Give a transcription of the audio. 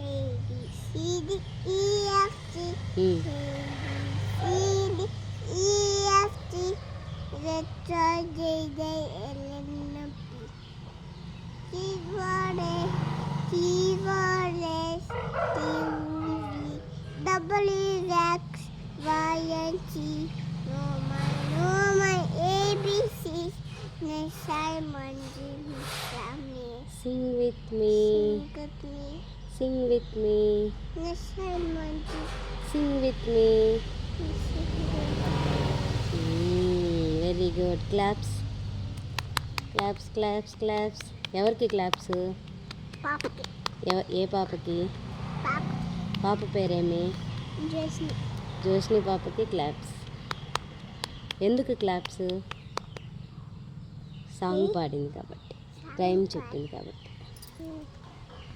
A B C D E F G A B C D E F G H I J K L M N P Q R S T U V W X Y and Z. Roman ABCs. Next time on family. Sing with me. Sing with me. Next time on Sing with me. Very good. Claps. Claps, claps, claps. ఎవరికి claps? పాపకి. ఏ పాపకి? పాప. పాప పేరేమి? జోష్ని. జోష్ని పాపకి claps. ఎందుకు claps? Song పాడింది కాబట్టి, rhyme చెప్పింది కాబట్టి.